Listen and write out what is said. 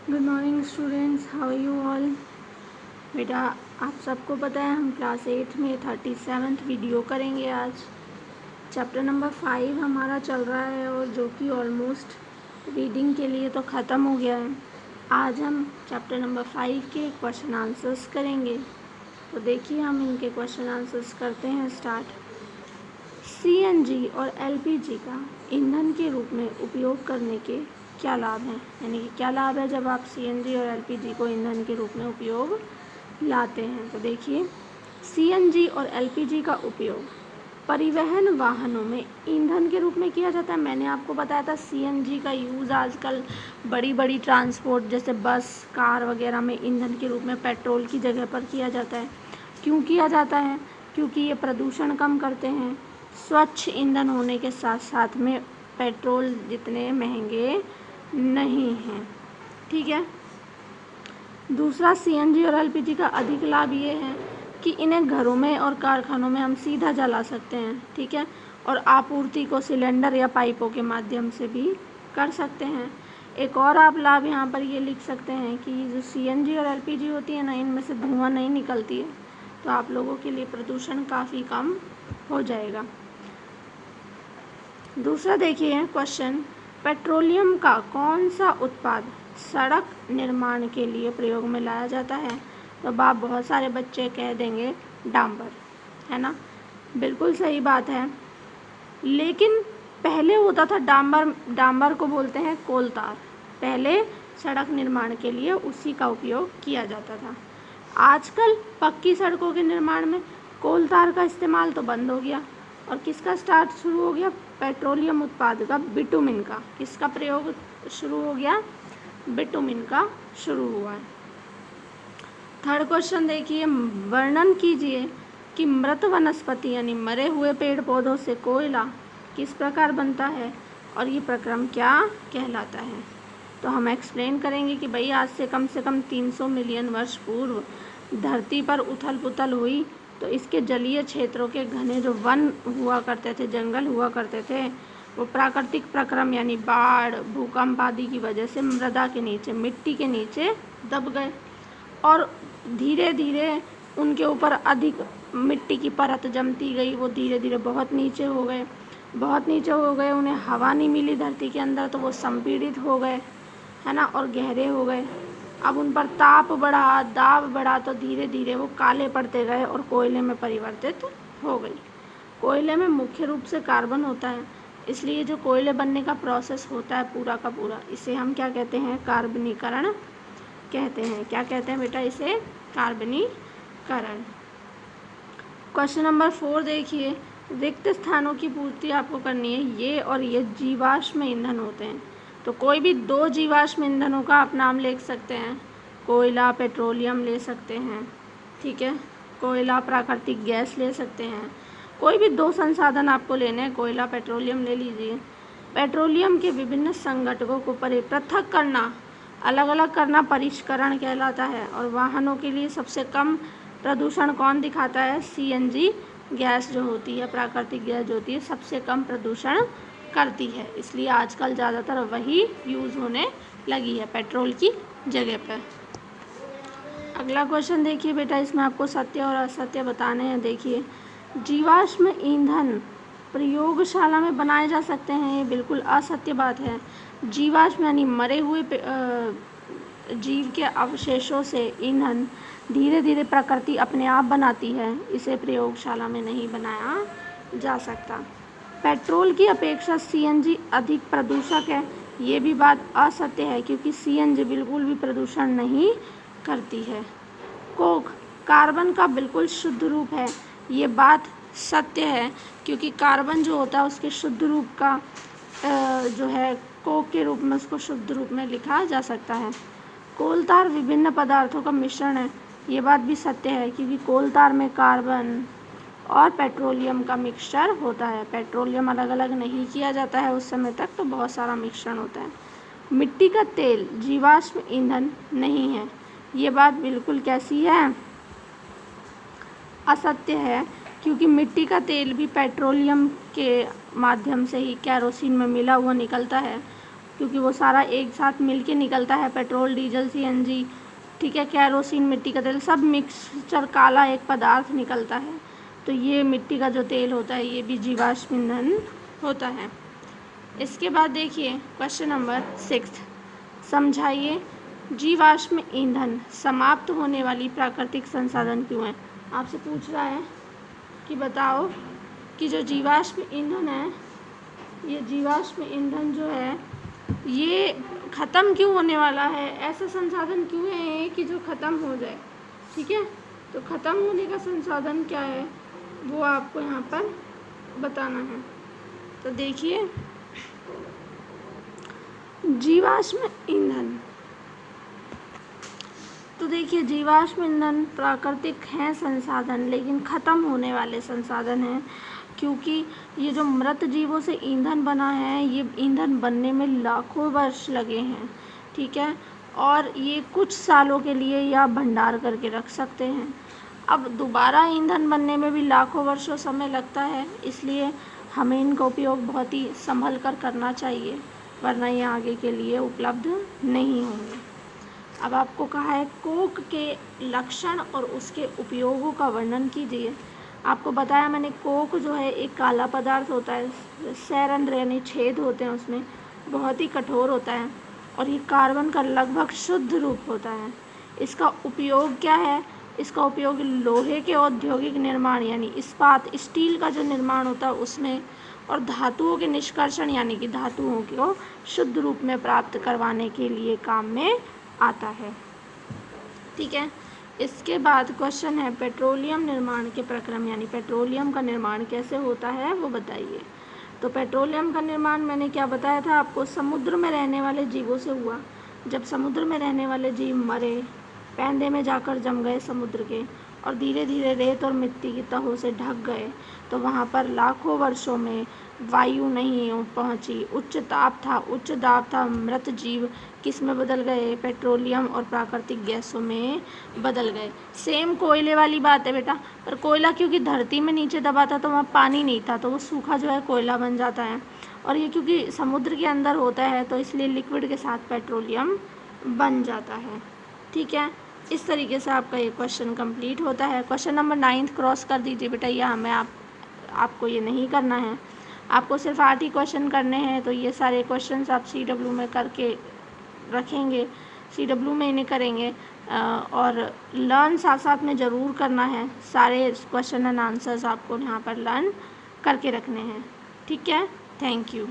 Good morning students, how are you all. बेटा आप सबको पता है हम क्लास 8 में 37th वीडियो करेंगे आज। चैप्टर नंबर 5 हमारा चल रहा है और जो कि ऑलमोस्ट रीडिंग के लिए तो ख़त्म हो गया है। आज हम चैप्टर नंबर 5 के क्वेश्चन आंसर्स करेंगे। तो देखिए हम इनके क्वेश्चन आंसर्स करते हैं स्टार्ट। सीएनजी और एलपीजी का ईंधन के रूप में उपयोग करने के क्या लाभ हैं, यानी कि क्या लाभ है जब आप सीएनजी और एलपीजी को ईंधन के रूप में उपयोग लाते हैं। तो देखिए सीएनजी और एलपीजी का उपयोग परिवहन वाहनों में ईंधन के रूप में किया जाता है। मैंने आपको बताया था सीएनजी का यूज़ आजकल बड़ी बड़ी ट्रांसपोर्ट जैसे बस कार वगैरह में ईंधन के रूप में पेट्रोल की जगह पर किया जाता है। क्यों किया जाता है? क्योंकि ये प्रदूषण कम करते हैं। स्वच्छ ईंधन होने के साथ साथ में पेट्रोल जितने महंगे नहीं हैं। ठीक है। दूसरा, सीएनजी और एलपीजी का अधिक लाभ ये है कि इन्हें घरों में और कारखानों में हम सीधा जला सकते हैं। ठीक है। और आपूर्ति को सिलेंडर या पाइपों के माध्यम से भी कर सकते हैं। एक और आप लाभ यहाँ पर ये लिख सकते हैं कि जो सीएनजी और एलपीजी होती है ना, इनमें से धुआं नहीं निकलती है, तो आप लोगों के लिए प्रदूषण काफ़ी कम हो जाएगा। दूसरा देखिए क्वेश्चन, पेट्रोलियम का कौन सा उत्पाद सड़क निर्माण के लिए प्रयोग में लाया जाता है? तो बाप बहुत सारे बच्चे कह देंगे डांबर, है ना। बिल्कुल सही बात है, लेकिन पहले होता था डांबर को बोलते हैं कोलतार। पहले सड़क निर्माण के लिए उसी का उपयोग किया जाता था। आजकल पक्की सड़कों के निर्माण में कोलतार का इस्तेमाल तो बंद हो गया और किसका स्टार्ट शुरू हो गया? पेट्रोलियम उत्पाद का, बिटुमिन का। किसका प्रयोग शुरू हो गया? बिटुमिन का शुरू हुआ है। थर्ड क्वेश्चन देखिए, वर्णन कीजिए कि मृत वनस्पति यानी मरे हुए पेड़ पौधों से कोयला किस प्रकार बनता है और ये प्रक्रम क्या कहलाता है। तो हम एक्सप्लेन करेंगे कि भाई आज से कम 300 मिलियन वर्ष पूर्व धरती पर उथल पुथल हुई, तो इसके जलीय क्षेत्रों के घने जो वन हुआ करते थे, जंगल हुआ करते थे, वो प्राकृतिक प्रक्रम यानी बाढ़, भूकंप आदि की वजह से मृदा के नीचे, मिट्टी के नीचे दब गए और धीरे धीरे उनके ऊपर अधिक मिट्टी की परत जमती गई। वो धीरे धीरे बहुत नीचे हो गए, उन्हें हवा नहीं मिली धरती के अंदर, तो वो संपीड़ित हो गए, है ना, और गहरे हो गए। अब उन पर ताप बढ़ा, दाब बढ़ा, तो धीरे धीरे वो काले पड़ते गए और कोयले में परिवर्तित हो गई। कोयले में मुख्य रूप से कार्बन होता है, इसलिए जो कोयले बनने का प्रोसेस होता है पूरा का पूरा, इसे हम क्या कहते हैं? कार्बनीकरण कहते हैं। क्या कहते हैं बेटा? इसे कार्बनीकरण। क्वेश्चन नंबर 4 देखिए, रिक्त स्थानों की पूर्ति आपको करनी है। ये जीवाश्म ईंधन होते हैं। तो कोई भी 2 जीवाश्म ईंधनों का आप नाम ले सकते हैं। कोयला, पेट्रोलियम ले सकते हैं। ठीक है। कोयला, प्राकृतिक गैस ले सकते हैं। कोई भी 2 संसाधन आपको लेने हैं, कोयला, पेट्रोलियम ले लीजिए। पेट्रोलियम के विभिन्न संघटकों को पृथक करना, अलग अलग करना परिष्करण कहलाता है। और वाहनों के लिए सबसे कम प्रदूषण कौन दिखाता है? सीएनजी गैस जो होती है, प्राकृतिक गैस जो होती है, सबसे कम प्रदूषण करती है। इसलिए आजकल ज़्यादातर वही यूज़ होने लगी है पेट्रोल की जगह पर। अगला क्वेश्चन देखिए बेटा, इसमें आपको सत्य और असत्य बताने हैं। देखिए, जीवाश्म ईंधन प्रयोगशाला में बनाए जा सकते हैं, ये बिल्कुल असत्य बात है। जीवाश्म यानी मरे हुए जीव के अवशेषों से ईंधन धीरे धीरे प्रकृति अपने आप बनाती है, इसे प्रयोगशाला में नहीं बनाया जा सकता। पेट्रोल की अपेक्षा सीएनजी अधिक प्रदूषक है, ये भी बात असत्य है, क्योंकि सीएनजी बिल्कुल भी प्रदूषण नहीं करती है। कोक कार्बन का बिल्कुल शुद्ध रूप है, ये बात सत्य है, क्योंकि कार्बन जो होता है उसके शुद्ध रूप का जो है कोक के रूप में उसको शुद्ध रूप में लिखा जा सकता है। कोलतार विभिन्न पदार्थों का मिश्रण है, ये बात भी सत्य है, क्योंकि कोलतार में कार्बन और पेट्रोलियम का मिक्सचर होता है। पेट्रोलियम अलग अलग नहीं किया जाता है उस समय तक, तो बहुत सारा मिश्रण होता है। मिट्टी का तेल जीवाश्म ईंधन नहीं है, ये बात बिल्कुल कैसी है? असत्य है, क्योंकि मिट्टी का तेल भी पेट्रोलियम के माध्यम से ही केरोसिन में मिला हुआ निकलता है क्योंकि वो सारा एक साथ मिल के निकलता है, पेट्रोल, डीजल, CNG, ठीक है, केरोसिन, मिट्टी का तेल, सब मिक्सचर काला एक पदार्थ निकलता है। तो ये मिट्टी का जो तेल होता है ये भी जीवाश्म ईंधन होता है। इसके बाद देखिए क्वेश्चन नंबर 6, समझाइए जीवाश्म ईंधन समाप्त होने वाली प्राकृतिक संसाधन क्यों है। आपसे पूछ रहा है कि बताओ कि जो जीवाश्म ईंधन है, ये जीवाश्म ईंधन जो है ये ख़त्म क्यों होने वाला है, ऐसा संसाधन क्यों है कि जो ख़त्म हो जाए। ठीक है, तो ख़त्म होने का संसाधन क्या है वो आपको यहाँ पर बताना है। तो देखिए जीवाश्म ईंधन, तो देखिए जीवाश्म ईंधन प्राकृतिक हैं संसाधन, लेकिन ख़त्म होने वाले संसाधन हैं, क्योंकि ये जो मृत जीवों से ईंधन बना है ये ईंधन बनने में लाखों वर्ष लगे हैं। ठीक है, और ये कुछ सालों के लिए या भंडार करके रख सकते हैं। अब दोबारा ईंधन बनने में भी लाखों वर्षों समय लगता है, इसलिए हमें इनका उपयोग बहुत ही संभल कर करना चाहिए, वरना ये आगे के लिए उपलब्ध नहीं होंगे। अब आपको कहा है कोक के लक्षण और उसके उपयोगों का वर्णन कीजिए। आपको बताया मैंने कोक जो है एक काला पदार्थ होता है, सैरन यानी छेद होते हैं उसमें, बहुत ही कठोर होता है और ये कार्बन का लगभग शुद्ध रूप होता है। इसका उपयोग क्या है, इसका उपयोग लोहे के औद्योगिक निर्माण यानी इस्पात, स्टील का जो निर्माण होता है उसमें, और धातुओं के निष्कर्षण यानी कि धातुओं को शुद्ध रूप में प्राप्त करवाने के लिए काम में आता है। ठीक है, इसके बाद क्वेश्चन है पेट्रोलियम निर्माण के प्रक्रम यानी पेट्रोलियम का निर्माण कैसे होता है वो बताइए। तो पेट्रोलियम का निर्माण मैंने क्या बताया था आपको, समुद्र में रहने वाले जीवों से हुआ। जब समुद्र में रहने वाले जीव मरे, पैंदे में जाकर जम गए समुद्र के और धीरे धीरे रेत और मिट्टी की तहों से ढक गए, तो वहाँ पर लाखों वर्षों में वायु नहीं पहुँची, उच्च ताप था, मृत जीव किस में बदल गए, पेट्रोलियम और प्राकृतिक गैसों में बदल गए। सेम कोयले वाली बात है बेटा, पर कोयला क्योंकि धरती में नीचे दबा था तो वहाँ पानी नहीं था, तो वो सूखा जो है कोयला बन जाता है, और ये क्योंकि समुद्र के अंदर होता है तो इसलिए लिक्विड के साथ पेट्रोलियम बन जाता है। ठीक है, इस तरीके से आपका ये क्वेश्चन कंप्लीट होता है। क्वेश्चन नंबर 9 क्रॉस कर दीजिए बेटा, यह हमें आपको ये नहीं करना है, आपको सिर्फ 8 ही क्वेश्चन करने हैं। तो ये सारे क्वेश्चंस आप CW में करके रखेंगे, CW में इन्हें करेंगे, और लर्न साथ साथ में ज़रूर करना है। सारे क्वेश्चन एंड आंसर्स आपको यहाँ पर लर्न करके रखने हैं। ठीक है, थैंक यू।